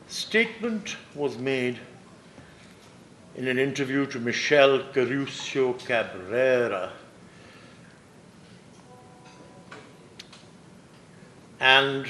statement was made in an interview to Michelle Caruso Cabrera, and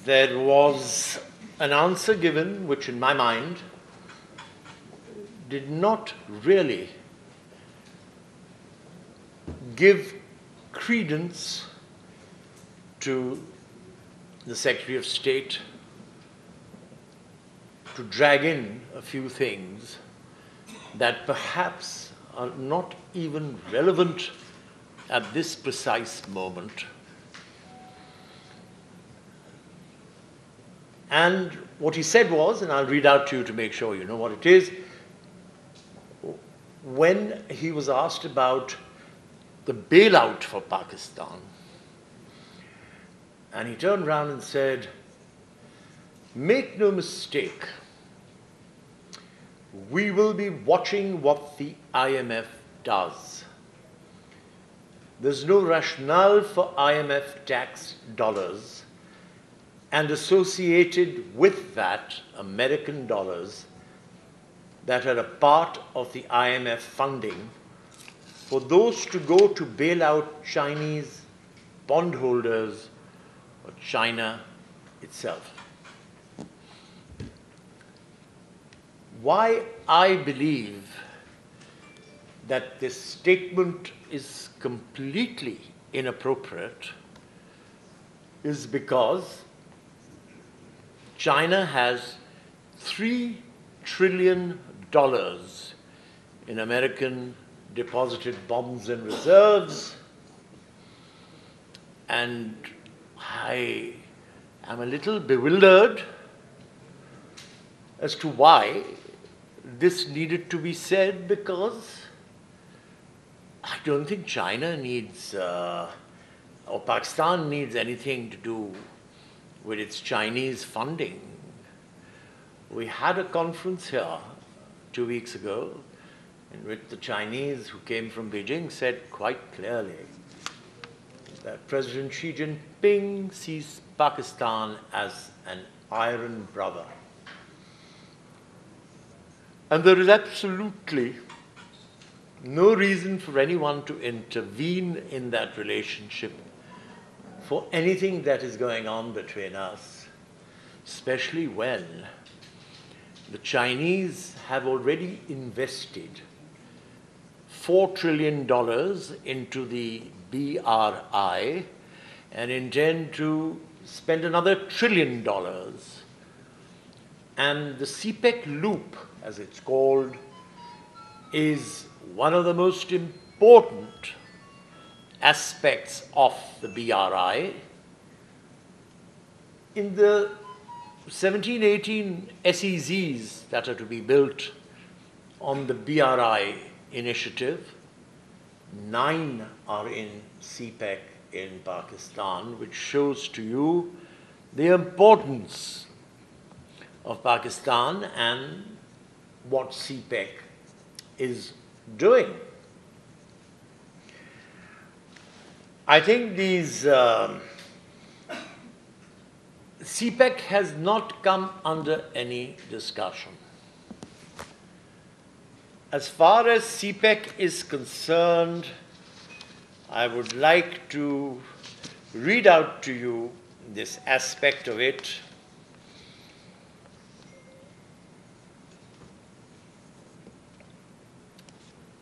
there was an answer given which, in my mind, did not really give credence to the Secretary of State to drag in a few things that perhaps are not even relevant at this precise moment. And what he said was, and I'll read out to you to make sure you know what it is, when he was asked about the bailout for Pakistan, and he turned around and said, "Make no mistake, we will be watching what the IMF does. There's no rationale for IMF tax dollars and associated with that American dollars that are a part of the IMF funding for those to go to bail out Chinese bondholders or China itself." Why I believe that this statement is completely inappropriate is because China has $3 trillion in American deposited bonds and reserves, and I am a little bewildered as to why this needed to be said, because I don't think China needs or Pakistan needs anything to do with its Chinese funding. We had a conference here 2 weeks ago in which the Chinese who came from Beijing said quite clearly that President Xi Jinping sees Pakistan as an iron brother. And there is absolutely no reason for anyone to intervene in that relationship for anything that is going on between us, especially when the Chinese have already invested $4 trillion into the BRI and intend to spend another $1 trillion. And the CPEC loop, as it's called, is one of the most important aspects of the BRI. In the 17, 18 SEZs that are to be built on the BRI initiative, 9 are in CPEC in Pakistan, which shows to you the importance of Pakistan and what CPEC is doing. I think these CPEC has not come under any discussion. As far as CPEC is concerned, I would like to read out to you this aspect of it.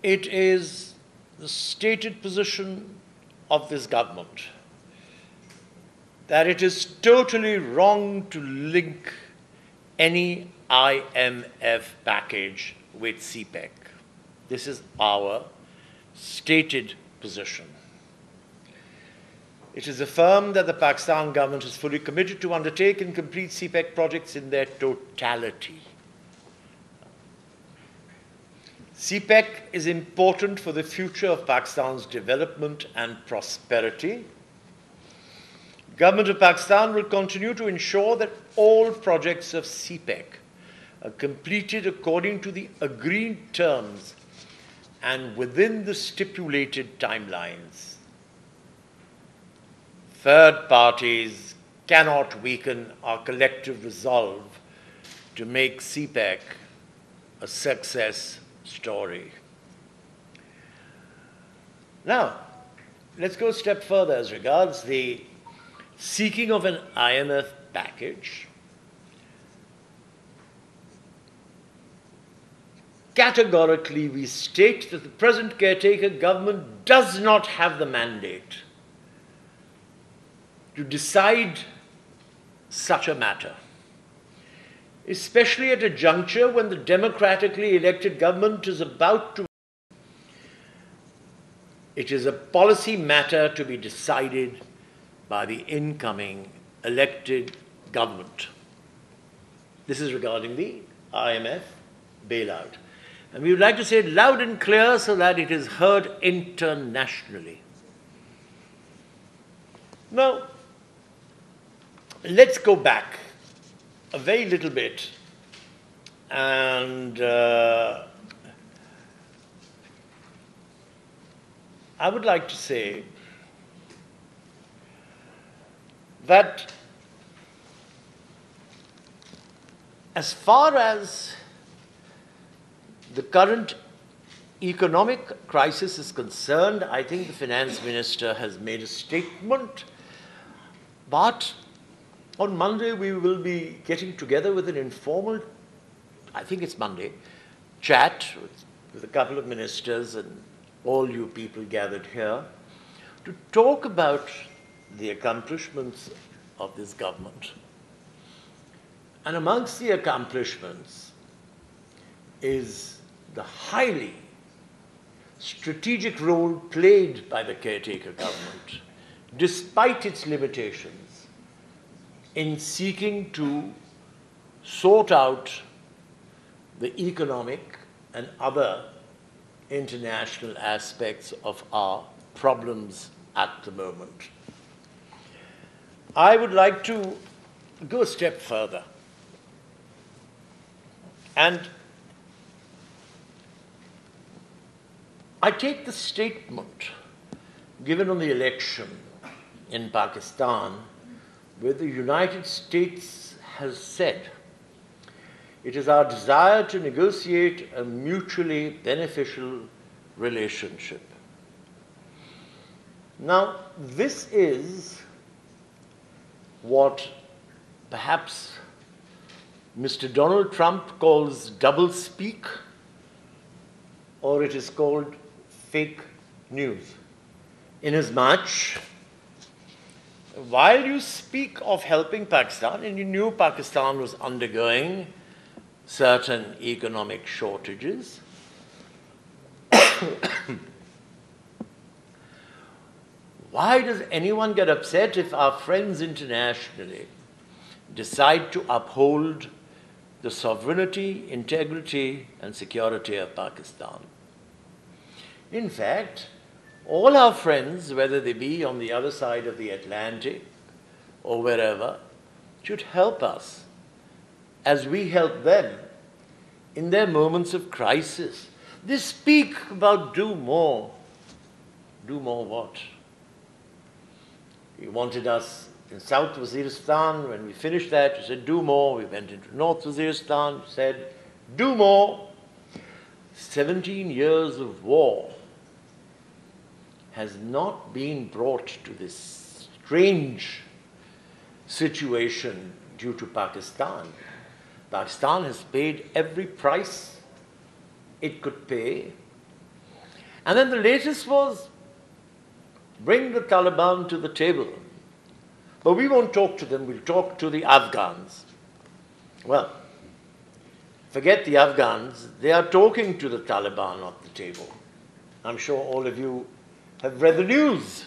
It is the stated position of this government that it is totally wrong to link any IMF package with CPEC. This is our stated position. It is affirmed that the Pakistan government is fully committed to undertake and complete CPEC projects in their totality. CPEC is important for the future of Pakistan's development and prosperity. Government of Pakistan will continue to ensure that all projects of CPEC are completed according to the agreed terms and within the stipulated timelines. Third parties cannot weaken our collective resolve to make CPEC a success story. Now, let's go a step further as regards the seeking of an IMF package. Categorically, we state that the present caretaker government does not have the mandate to decide such a matter, especially at a juncture when the democratically elected government is about to. It is a policy matter to be decided by the incoming elected government. This is regarding the IMF bailout. And we would like to say it loud and clear so that it is heard internationally. Now, let's go back a very little bit and I would like to say that as far as the current economic crisis is concerned, I think the finance minister has made a statement, but on Monday we will be getting together with an informal, I think it's Monday, chat with a couple of ministers and all you people gathered here to talk about the accomplishments of this government. And amongst the accomplishments is the highly strategic role played by the caretaker government, despite its limitations, in seeking to sort out the economic and other international aspects of our problems at the moment. I would like to go a step further. And I take the statement given on the election in Pakistan, where the United States has said, it is our desire to negotiate a mutually beneficial relationship. Now, this is what perhaps Mr. Donald Trump calls doublespeak, or it is called fake news. Inasmuch, while you speak of helping Pakistan, and you knew Pakistan was undergoing certain economic shortages, why does anyone get upset if our friends internationally decide to uphold the sovereignty, integrity, and security of Pakistan? In fact, all our friends, whether they be on the other side of the Atlantic or wherever, should help us as we help them in their moments of crisis. They speak about do more. Do more what? You wanted us in South Waziristan. When we finished that, you said do more. We went into North Waziristan, said do more. 17 years of war has not been brought to this strange situation due to Pakistan. Pakistan has paid every price it could pay. And then the latest was bring the Taliban to the table. But we won't talk to them, we'll talk to the Afghans. Well, forget the Afghans, they are talking to the Taliban at the table. I'm sure all of you have read the news.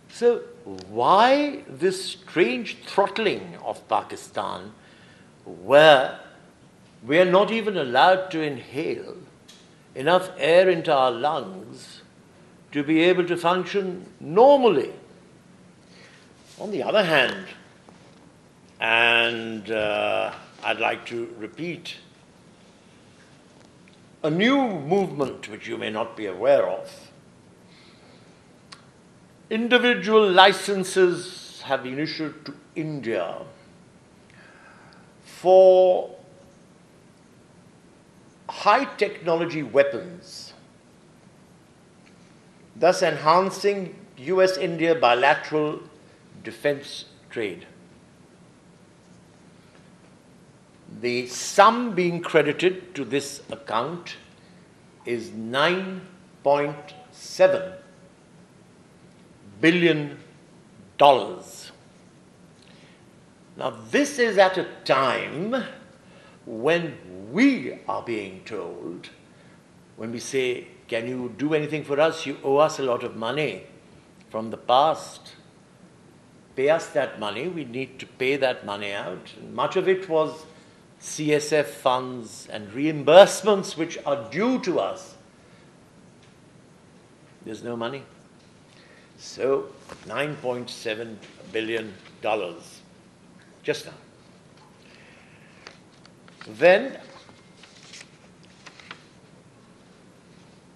So why this strange throttling of Pakistan where we are not even allowed to inhale enough air into our lungs to be able to function normally? On the other hand, and I'd like to repeat, a new movement which you may not be aware of, individual licenses funds have been issued to India for high technology weapons, thus enhancing US-India bilateral defense trade. The sum being credited to this account is $9.7 billion. Now, this is at a time when we are being told, when we say, can you do anything for us? You owe us a lot of money from the past. Pay us that money. We need to pay that money out. And much of it was CSF funds and reimbursements which are due to us. There's no money. So, $9.7 billion just now. Then,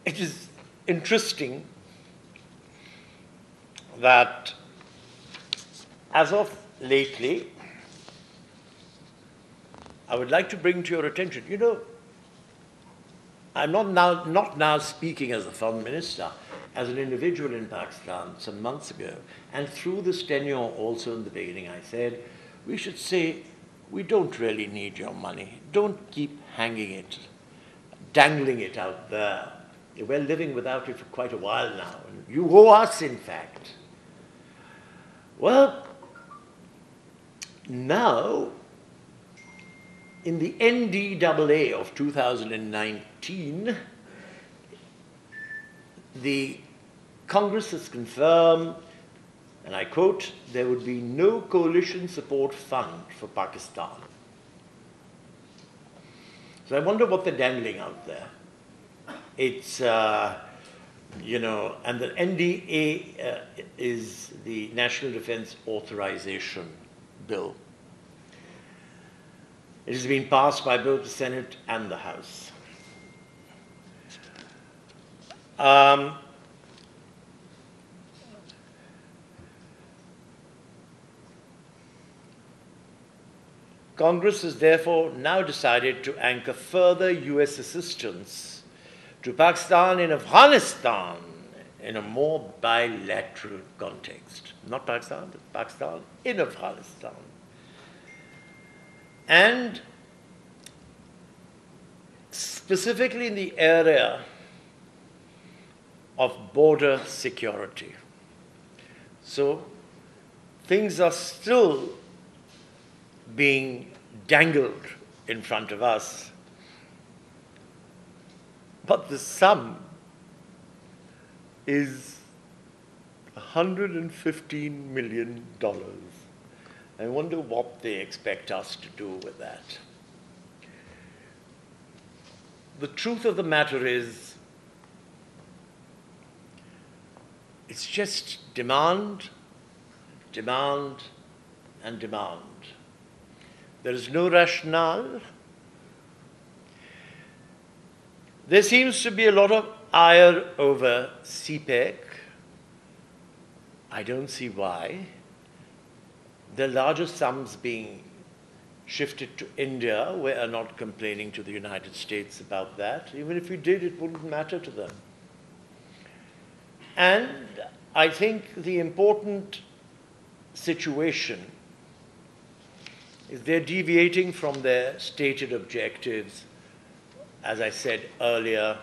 it is interesting that as of lately, I would like to bring to your attention, you know, I'm not now speaking as a foreign minister, as an individual in Pakistan some months ago, and through this tenure also in the beginning I said, we should say, we don't really need your money. Don't keep hanging it, dangling it out there. We're living without it for quite a while now. And you owe us, in fact. Well, now, in the NDAA of 2019, the Congress has confirmed, and I quote, there would be no coalition support fund for Pakistan. So I wonder what they're dangling out there. It's, you know, and the NDA is the National Defense Authorization Bill. It has been passed by both the Senate and the House. Congress has therefore now decided to anchor further US assistance to Pakistan and Afghanistan in a more bilateral context. Not Pakistan, but Pakistan in Afghanistan. And specifically in the area of border security. So things are still being dangled in front of us, but the sum is $115 million. I wonder what they expect us to do with that. The truth of the matter is, it's just demand, demand, and demand. There is no rationale. There seems to be a lot of ire over CPEC. I don't see why. The larger sums being shifted to India, we are not complaining to the United States about that. Even if we did, it wouldn't matter to them. And I think the important situation is they're deviating from their stated objectives, as I said earlier,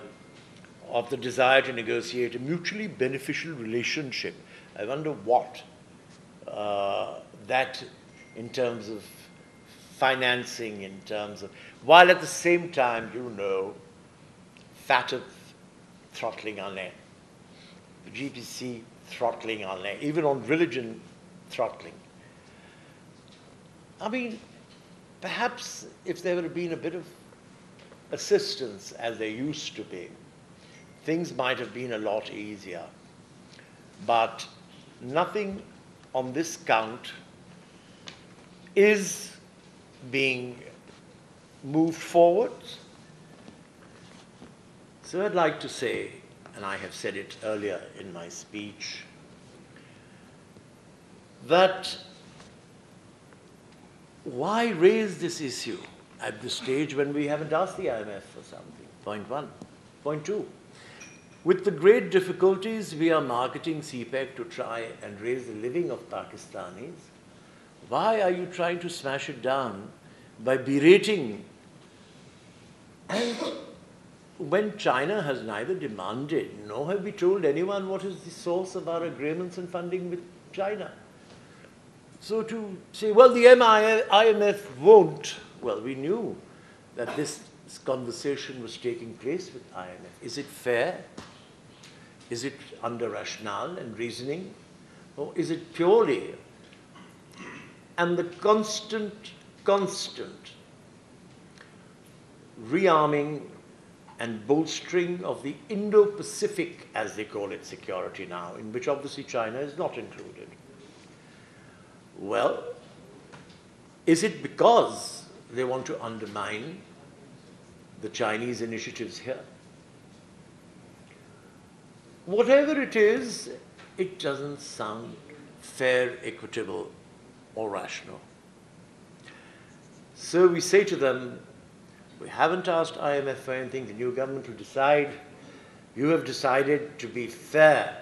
of the desire to negotiate a mutually beneficial relationship. I wonder what that in terms of financing, in terms of, while at the same time, you know, FATF throttling our net, the GPC throttling our net, even on religion throttling. I mean, perhaps if there would have been a bit of assistance as there used to be, things might have been a lot easier. But nothing on this count is being moved forward. So I'd like to say, and I have said it earlier in my speech, that why raise this issue at this stage when we haven't asked the IMF for something? Point one. Point two. With the great difficulties we are marketing CPEC to try and raise the living of Pakistanis, why are you trying to smash it down by berating? And when China has neither demanded nor have we told anyone what is the source of our agreements and funding with China. So to say, well, the IMF won't, well, we knew that this conversation was taking place with IMF. Is it fair? Is it under rationale and reasoning? Or is it purely? And the constant rearming and bolstering of the Indo-Pacific, as they call it, security now, in which obviously China is not included. Well, is it because they want to undermine the Chinese initiatives here? Whatever it is, it doesn't sound fair, equitable, or rational. So we say to them, we haven't asked IMF for anything, the new government will decide. You have decided to be fair,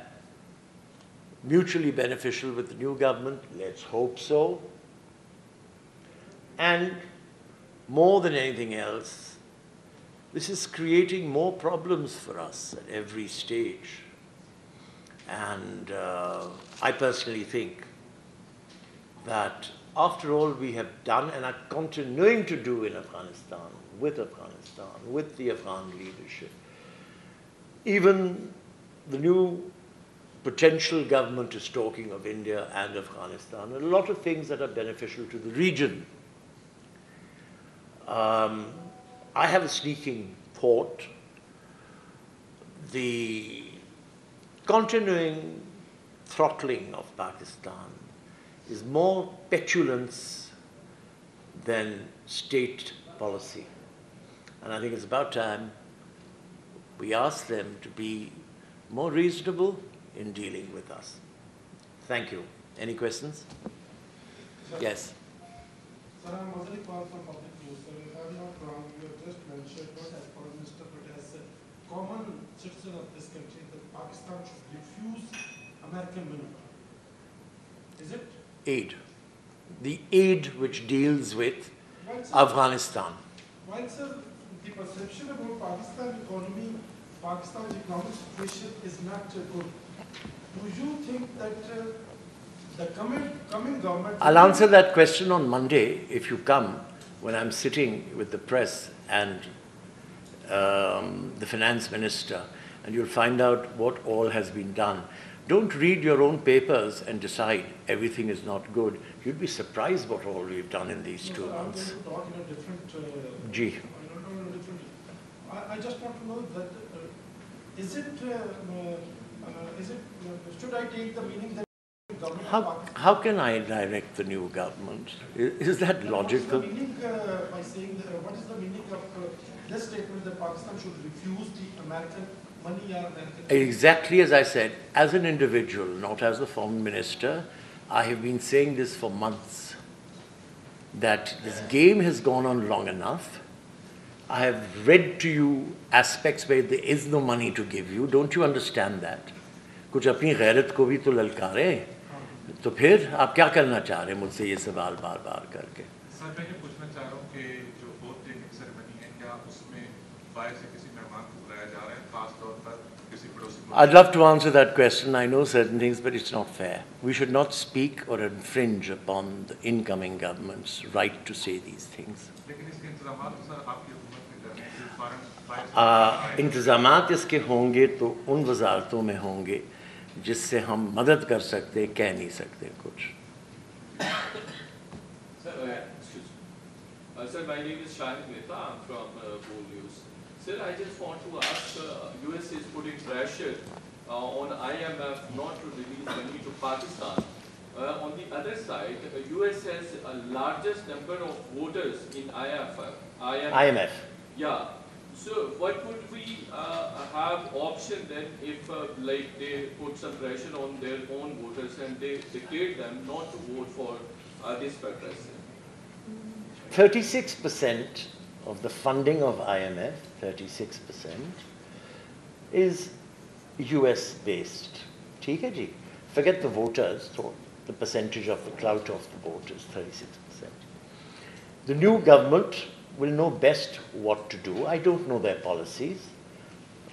mutually beneficial with the new government, let's hope so. And more than anything else, this is creating more problems for us at every stage. And I personally think that after all we have done and are continuing to do in Afghanistan, with the Afghan leadership, even the new potential government is talking of India and Afghanistan, a lot of things that are beneficial to the region. I have a sneaking thought. The continuing throttling of Pakistan is more petulance than state policy. And I think it's about time we ask them to be more reasonable in dealing with us. Thank you. Any questions? Sir. Yes. Sir, I'm Mazari Paul from Public News. Sir, if I'm not wrong, you have just mentioned, not as Foreign Minister, but as a common citizen of this country, that Pakistan should refuse American money. Is it? Aid. The aid which deals with Afghanistan. While, sir, the perception about Pakistan's economic situation is not good, do you think that the coming government... I'll answer that question on Monday if you come, when I'm sitting with the press and the finance minister, and you'll find out what all has been done. Don't read your own papers and decide everything is not good. You'd be surprised what all we've done in these 2 months. I'm going to talk in a different... Gee. I just want to know that, should I take the meaning that the government... How can I direct the new government? Is that logical? What is the meaning, by saying that, what is the meaning of this statement that Pakistan should refuse the American money or American... Exactly as I said, as an individual, not as the foreign minister, I have been saying this for months, that this game has gone on long enough. I have read to you aspects where there is no money to give you. Don't you understand that? कुछ अपनी गैरत को भी तो ललकारे, तो फिर आप क्या करना चाह रहे हैं मुझसे ये सवाल बार-बार करके? सर मैं ये पूछना चाह रहा हूँ कि जो बोथ टेकिंग सेरेमनी है, क्या उसमें बाहर से किसी मेहमान को बुलाया जा रहा है, खास तौर पर किसी पड़ोसी? I'd love to answer that question. I know certain things, but it's not fair. We should not speak or infringe upon the incoming government's right to say these things. लेकिन इसके इंतजामात तो सर आपकी हुकूमत में करने हैं, इंतजामात इसके होंगे तो उन वजारतों में होंगे जिससे हम मदद कर सकते, कह नहीं सकते कुछ. Sir, my name is Shahid Mehta. I'm from DawnNews. Sir, I just want to ask, US is putting pressure on IMF not to release money to Pakistan. On the other side, US has a largest number of voters in IMF. IMF. Yeah. So what would we have option then if like they put some pressure on their own voters and they declared them not to vote for this federation? 36% of the funding of IMF, 36%, is US based. ठीक है जी? Forget the voters, so the percentage of the clout of the voters, 36%. The new government will know best what to do. I don't know their policies.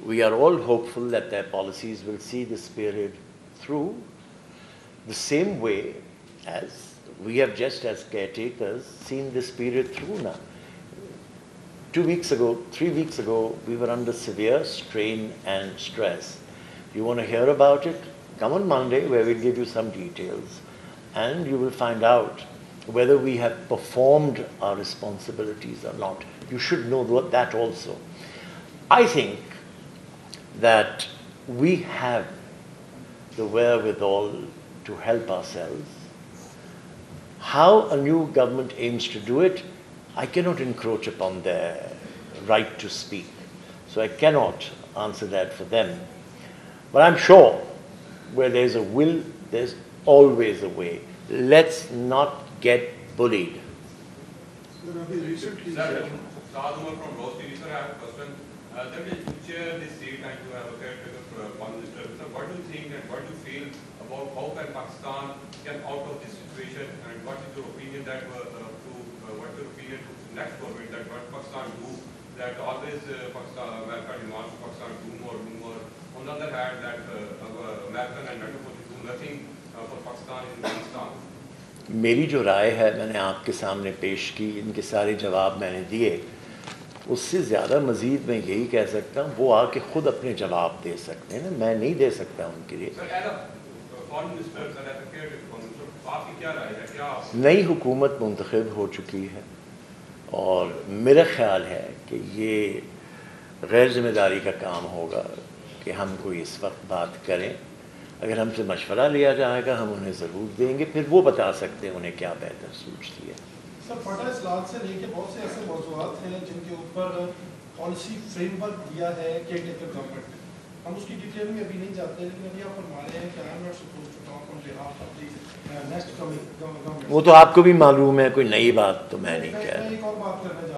We are all hopeful that their policies will see this period through the same way as we have, just as caretakers, seen this period through now. 2 weeks ago, 3 weeks ago, we were under severe strain and stress. You want to hear about it? Come on Monday, where we'll give you some details, and you will find out whether we have performed our responsibilities or not. You should know that also. I think that we have the wherewithal to help ourselves. How a new government aims to do it, I cannot encroach upon their right to speak. So I cannot answer that for them. But I'm sure where there's a will, there's always a way. Let's not get bullied. Sir, Saad Umar from Rose TV, sir, I have a question. That is, you chair this seat and you have a caretaker Prime Minister. Sir, what do you think and what do you feel about how can Pakistan get out of this situation, and what is your opinion that what your opinion to next government, that what Pakistan do, that always Pakistan, America demands Pakistan do more. On the other hand, that American and metropolitan do nothing for Pakistan in Afghanistan. मेरी जो राय है मैंने आपके सामने पेश की, इनके सारे जवाब मैंने दिए. उससे ज़्यादा मज़ीद मैं यही कह सकता हूँ, वो आके ख़ुद अपने जवाब दे सकते हैं ना, मैं नहीं दे सकता उनके लिए. नई हुकूमत मुंतखब हो चुकी है और मेरा ख्याल है कि ये गैर ज़िम्मेदारी का काम होगा कि हम कोई इस वक्त बात करें. अगर हमसे मशवरा लिया जाएगा हम उन्हें ज़रूर देंगे, फिर वो बता सकते हैं उन्हें क्या बेहतर सूझती है. सर, फटा इस्लात से लेके बहुत से ऐसे मौज़ूआत हैं जिनके ऊपर पॉलिसी फ्रेमवर्क दिया है केयरटेकर गवर्नमेंट ने. हम उसकी डिटेल में अभी नहीं जाते, लेकिन अभी आप फरमा रहे हैं कि I am not supposed to talk on behalf of the next coming government. वो तो आपको भी मालूम है, कोई नई बात तो मैं नहीं कह रहा. एक और बात करना